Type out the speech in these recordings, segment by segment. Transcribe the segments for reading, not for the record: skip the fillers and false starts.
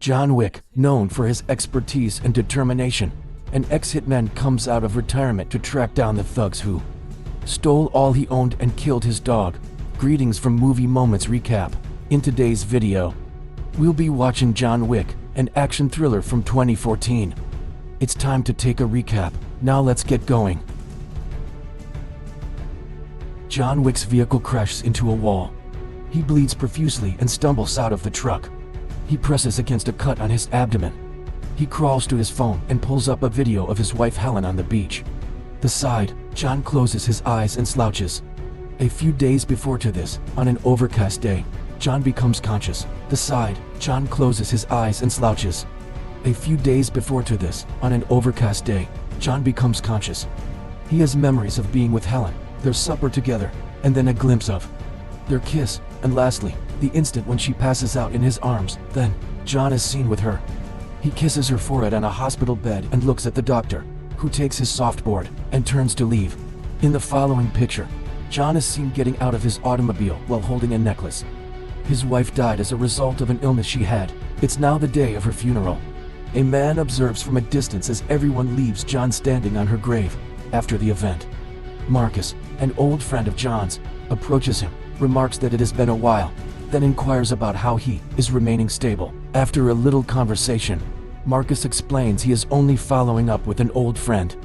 John Wick, known for his expertise and determination, an ex-hitman comes out of retirement to track down the thugs who stole all he owned and killed his dog. Greetings from Movie Moments Recap. In today's video, we'll be watching John Wick, an action thriller from 2014. It's time to take a recap. Now let's get going. John Wick's vehicle crashes into a wall. He bleeds profusely and stumbles out of the truck. He presses against a cut on his abdomen. He crawls to his phone and pulls up a video of his wife Helen on the beach. The side, John closes his eyes and slouches. A few days before to this, on an overcast day, John becomes conscious. The side, John closes his eyes and slouches. A few days before to this, on an overcast day, John becomes conscious. He has memories of being with Helen, their supper together, and then a glimpse of their kiss, and lastly, the instant when she passes out in his arms. Then, John is seen with her. He kisses her forehead on a hospital bed and looks at the doctor, who takes his softboard and turns to leave. In the following picture, John is seen getting out of his automobile while holding a necklace. His wife died as a result of an illness she had. It's now the day of her funeral. A man observes from a distance as everyone leaves John standing on her grave. After the event, Marcus, an old friend of John's, approaches him, remarks that it has been a while, then inquires about how he is remaining stable. After a little conversation, Marcus explains he is only following up with an old friend.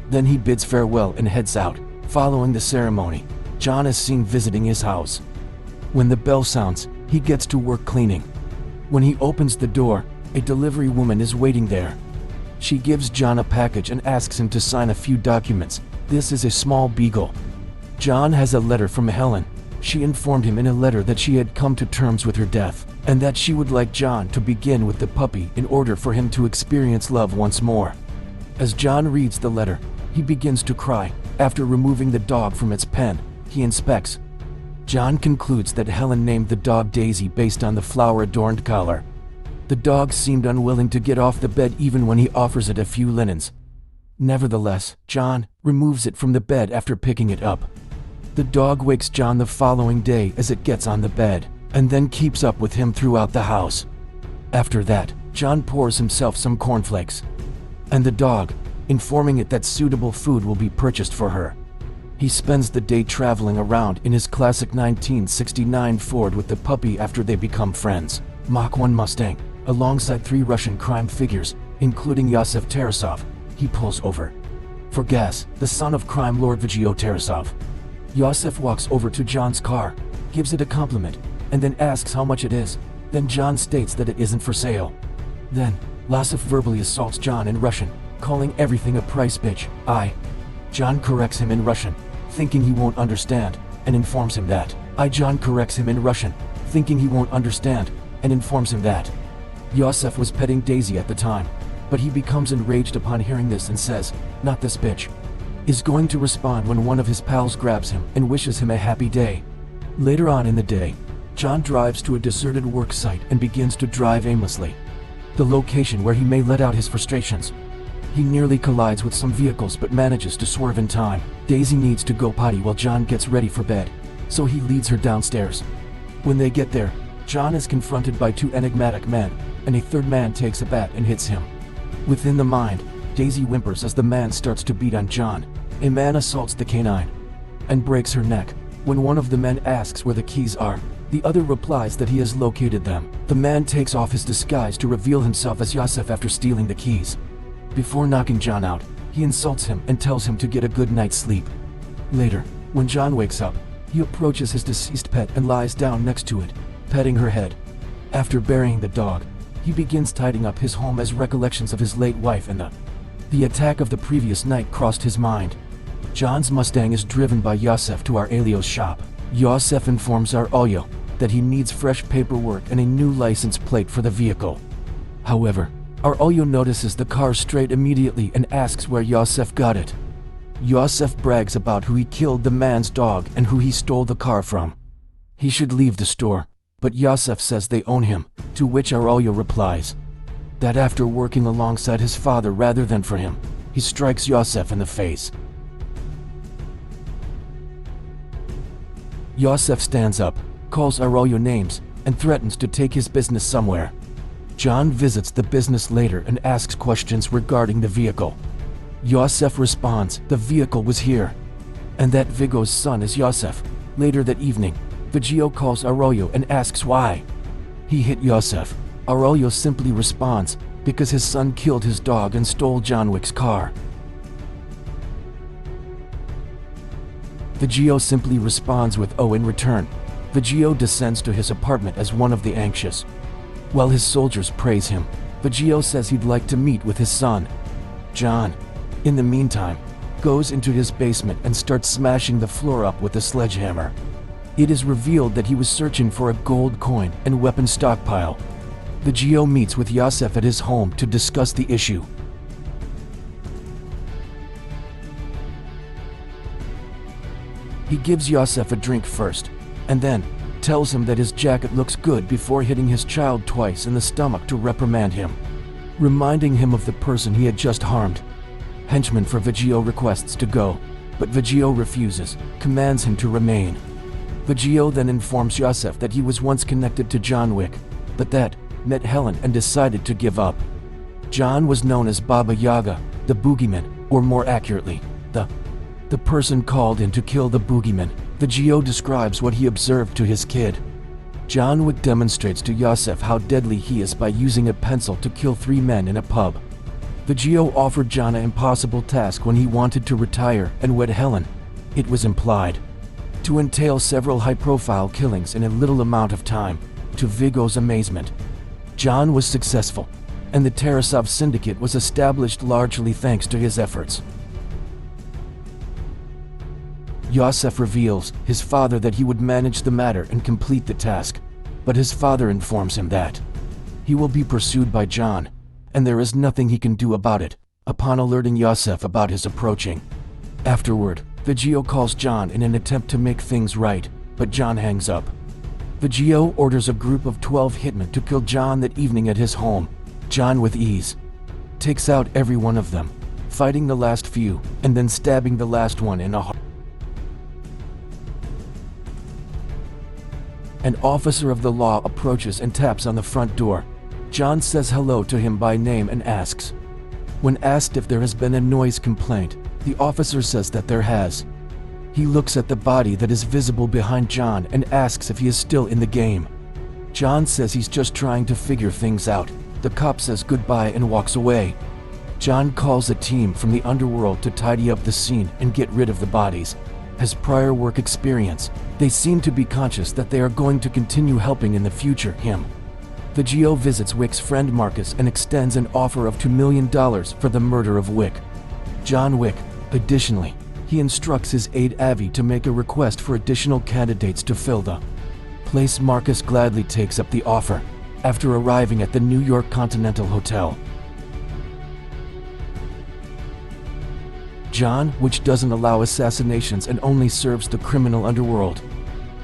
Then he bids farewell and heads out. Following the ceremony, John is seen visiting his house. When the bell sounds, he gets to work cleaning. When he opens the door, a delivery woman is waiting there. She gives John a package and asks him to sign a few documents. This is a small beagle. John has a letter from Helen. She informed him in a letter that she had come to terms with her death, and that she would like John to begin with the puppy in order for him to experience love once more. As John reads the letter, he begins to cry. After removing the dog from its pen, he inspects. John concludes that Helen named the dog Daisy based on the flower-adorned collar. The dog seemed unwilling to get off the bed even when he offers it a few linens. Nevertheless, John removes it from the bed after picking it up. The dog wakes John the following day as it gets on the bed, and then keeps up with him throughout the house. After that, John pours himself some cornflakes, and the dog, informing it that suitable food will be purchased for her. He spends the day traveling around in his classic 1969 Ford with the puppy after they become friends. Mach 1 Mustang, alongside 3 Russian crime figures, including Yosef Tarasov. He pulls over for gas, the son of crime lord Vigio Tarasov. Yosef walks over to John's car, gives it a compliment, and then asks how much it is. Then John states that it isn't for sale. Then, Yosef verbally assaults John in Russian, calling everything a price bitch. John corrects him in Russian, thinking he won't understand, and informs him that. John corrects him in Russian, thinking he won't understand, and informs him that Yosef was petting Daisy at the time, but he becomes enraged upon hearing this and says, "Not this bitch." Is going to respond when one of his pals grabs him and wishes him a happy day. Later on in the day, John drives to a deserted work site and begins to drive aimlessly, the location where he may let out his frustrations. He nearly collides with some vehicles but manages to swerve in time. Daisy needs to go potty while John gets ready for bed, so he leads her downstairs. When they get there, John is confronted by 2 enigmatic men, and a third man takes a bat and hits him. Within the mind, Daisy whimpers as the man starts to beat on John. A man assaults the canine and breaks her neck. When one of the men asks where the keys are, the other replies that he has located them. The man takes off his disguise to reveal himself as Yosef after stealing the keys. Before knocking John out, he insults him and tells him to get a good night's sleep. Later, when John wakes up, he approaches his deceased pet and lies down next to it, petting her head. After burying the dog, he begins tidying up his home as recollections of his late wife and the attack of the previous night crossed his mind. John's Mustang is driven by Yosef to Aurelio's shop. Yosef informs Aurelio that he needs fresh paperwork and a new license plate for the vehicle. However, Aurelio notices the car straight immediately and asks where Yosef got it. Yosef brags about who he killed the man's dog and who he stole the car from. He should leave the store, but Yosef says they own him, to which Aurelio replies that after working alongside his father rather than for him, he strikes Yosef in the face. Yosef stands up, calls Aurelio names, and threatens to take his business somewhere. John visits the business later and asks questions regarding the vehicle. Yosef responds, the vehicle was here, and that Vigo's son is Yosef. Later that evening, Vigio calls Arroyo and asks why he hit Yosef. Arroyo simply responds, because his son killed his dog and stole John Wick's car. Vigio simply responds with "oh" in return. Vigio descends to his apartment as one of the anxious. While his soldiers praise him, Vigio says he'd like to meet with his son. John, in the meantime, goes into his basement and starts smashing the floor up with a sledgehammer. It is revealed that he was searching for a gold coin and weapon stockpile. Vigio meets with Yosef at his home to discuss the issue. He gives Yosef a drink first, and then tells him that his jacket looks good before hitting his child twice in the stomach to reprimand him, reminding him of the person he had just harmed. Henchman for Vigio requests to go, but Vigio refuses, commands him to remain. Vigio then informs Yosef that he was once connected to John Wick, but that met Helen and decided to give up. John was known as Baba Yaga, the boogeyman, or more accurately, the person called in to kill the boogeyman. Vigio describes what he observed to his kid. John Wick demonstrates to Yosef how deadly he is by using a pencil to kill 3 men in a pub. Vigio offered John an impossible task when he wanted to retire and wed Helen. It was implied to entail several high-profile killings in a little amount of time. To Vigo's amazement, John was successful, and the Tarasov syndicate was established largely thanks to his efforts. Yosef reveals his father that he would manage the matter and complete the task, but his father informs him that he will be pursued by John, and there is nothing he can do about it, upon alerting Yosef about his approaching. Afterward, Vigio calls John in an attempt to make things right, but John hangs up. Vigio orders a group of 12 hitmen to kill John that evening at his home. John with ease takes out every one of them, fighting the last few, and then stabbing the last one in a heart. An officer of the law approaches and taps on the front door. John says hello to him by name and asks. When asked if there has been a noise complaint, the officer says that there has. He looks at the body that is visible behind John and asks if he is still in the game. John says he's just trying to figure things out. The cop says goodbye and walks away. John calls a team from the underworld to tidy up the scene and get rid of the bodies. His prior work experience, they seem to be conscious that they are going to continue helping in the future him. Vigio visits Wick's friend Marcus and extends an offer of $2 million for the murder of Wick. John Wick, additionally, he instructs his aide Avi to make a request for additional candidates to fill the place. Marcus gladly takes up the offer, after arriving at the New York Continental Hotel. John, which doesn't allow assassinations and only serves the criminal underworld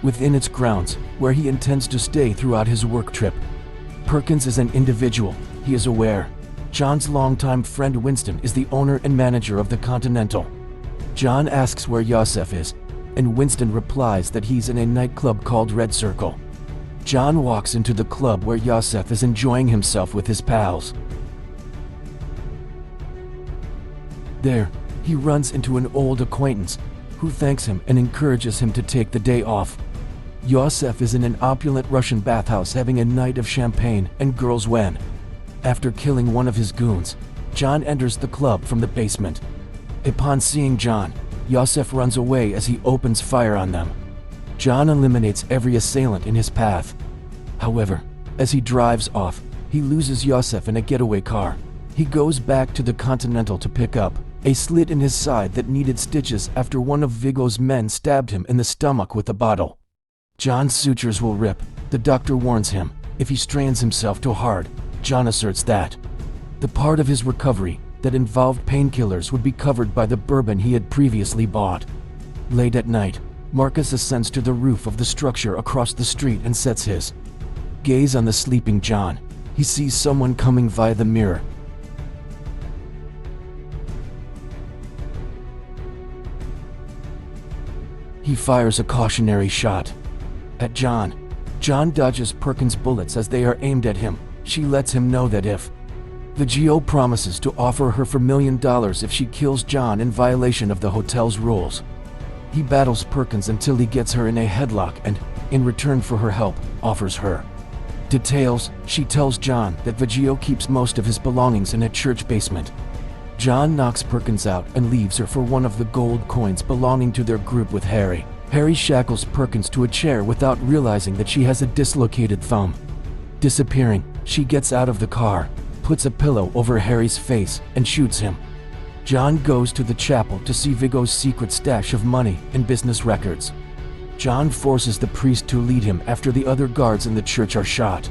within its grounds, where he intends to stay throughout his work trip. Perkins is an individual, he is aware. John's longtime friend Winston is the owner and manager of the Continental. John asks where Yosef is, and Winston replies that he's in a nightclub called Red Circle. John walks into the club where Yosef is enjoying himself with his pals. There, he runs into an old acquaintance, who thanks him and encourages him to take the day off. Yosef is in an opulent Russian bathhouse having a night of champagne and girls when, after killing one of his goons, John enters the club from the basement. Upon seeing John, Yosef runs away as he opens fire on them. John eliminates every assailant in his path. However, as he drives off, he loses Yosef in a getaway car. He goes back to the Continental to pick up a slit in his side that needed stitches after one of Vigo's men stabbed him in the stomach with a bottle. John's sutures will rip. The doctor warns him, if he strains himself too hard. John asserts that the part of his recovery that involved painkillers would be covered by the bourbon he had previously bought. Late at night, Marcus ascends to the roof of the structure across the street and sets his gaze on the sleeping John. He sees someone coming via the mirror. He fires a cautionary shot at John. John dodges Perkins' bullets as they are aimed at him. She lets him know that if Vigio promises to offer her $1 million if she kills John in violation of the hotel's rules. He battles Perkins until he gets her in a headlock and, in return for her help, offers her details. She tells John that Vigio keeps most of his belongings in a church basement. John knocks Perkins out and leaves her for one of the gold coins belonging to their group with Harry. Harry shackles Perkins to a chair without realizing that she has a dislocated thumb. Disappearing, she gets out of the car, puts a pillow over Harry's face, and shoots him. John goes to the chapel to see Viggo's secret stash of money and business records. John forces the priest to lead him after the other guards in the church are shot.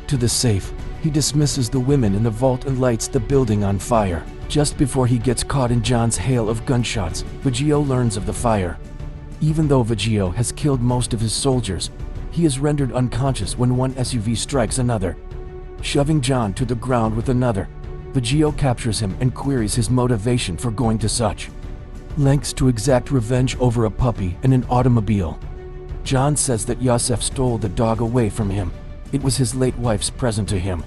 To the safe, he dismisses the women in the vault and lights the building on fire. Just before he gets caught in John's hail of gunshots, Vigio learns of the fire. Even though Vigio has killed most of his soldiers, he is rendered unconscious when one SUV strikes another. Shoving John to the ground with another, Vigio captures him and queries his motivation for going to such lengths to exact revenge over a puppy and an automobile. John says that Yosef stole the dog away from him. It was his late wife's present to him.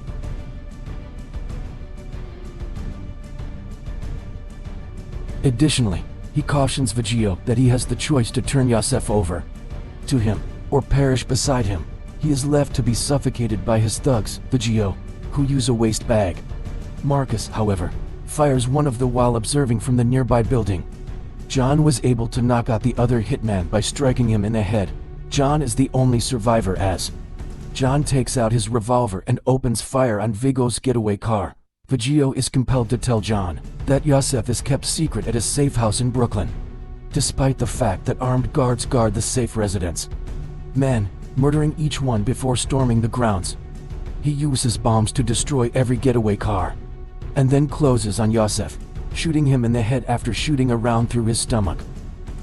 Additionally, he cautions Vigio that he has the choice to turn Yosef over to him or perish beside him. He is left to be suffocated by his thugs, Vigio, who use a waste bag. Marcus, however, fires one of them while observing from the nearby building. John was able to knock out the other hitman by striking him in the head. John is the only survivor as John takes out his revolver and opens fire on Viggo's getaway car. Vigio is compelled to tell John that Yosef is kept secret at his safe house in Brooklyn, despite the fact that armed guards guard the safe residence. Murdering each one before storming the grounds. He uses bombs to destroy every getaway car, and then closes on Yosef, shooting him in the head after shooting a round through his stomach.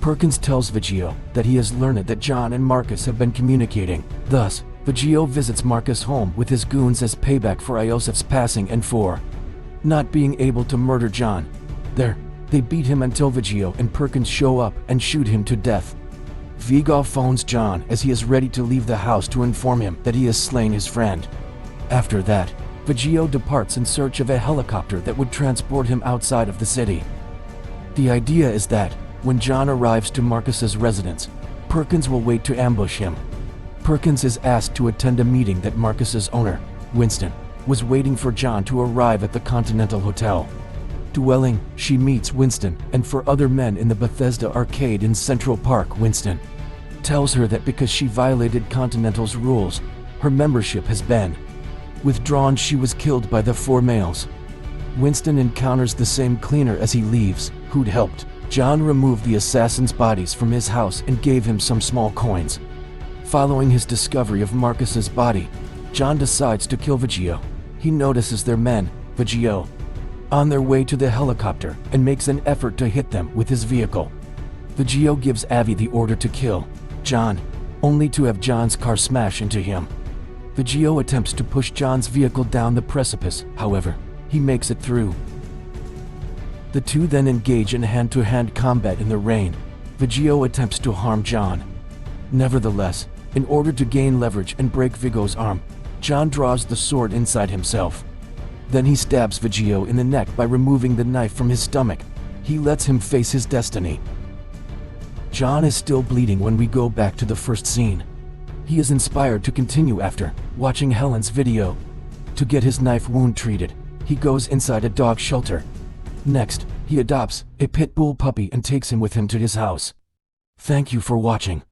Perkins tells Vigio that he has learned that John and Marcus have been communicating. Thus, Vigio visits Marcus' home with his goons as payback for Yosef's passing and for not being able to murder John. There, they beat him until Vigio and Perkins show up and shoot him to death. Viggo phones John as he is ready to leave the house to inform him that he has slain his friend. After that, Vigio departs in search of a helicopter that would transport him outside of the city. The idea is that, when John arrives to Marcus's residence, Perkins will wait to ambush him. Perkins is asked to attend a meeting that Marcus's owner, Winston, was waiting for John to arrive at the Continental Hotel. Dwelling, she meets Winston and 4 other men in the Bethesda arcade in Central Park. Winston tells her that because she violated Continental's rules, her membership has been withdrawn. She was killed by the 4 males. Winston encounters the same cleaner as he leaves, who'd helped John remove the assassins' bodies from his house and gave him some small coins. Following his discovery of Marcus's body, John decides to kill Vigio. He notices their men, Vigio, on their way to the helicopter and makes an effort to hit them with his vehicle. Vigio gives Avi the order to kill John, only to have John's car smash into him. Vigio attempts to push John's vehicle down the precipice, however, he makes it through. The two then engage in hand-to-hand combat in the rain. Vigio attempts to harm John. Nevertheless, in order to gain leverage and break Viggo's arm, John draws the sword inside himself. Then he stabs Vigio in the neck by removing the knife from his stomach. He lets him face his destiny. John is still bleeding when we go back to the first scene. He is inspired to continue after watching Helen's video. To get his knife wound treated, he goes inside a dog shelter. Next, he adopts a pit bull puppy and takes him with him to his house. Thank you for watching.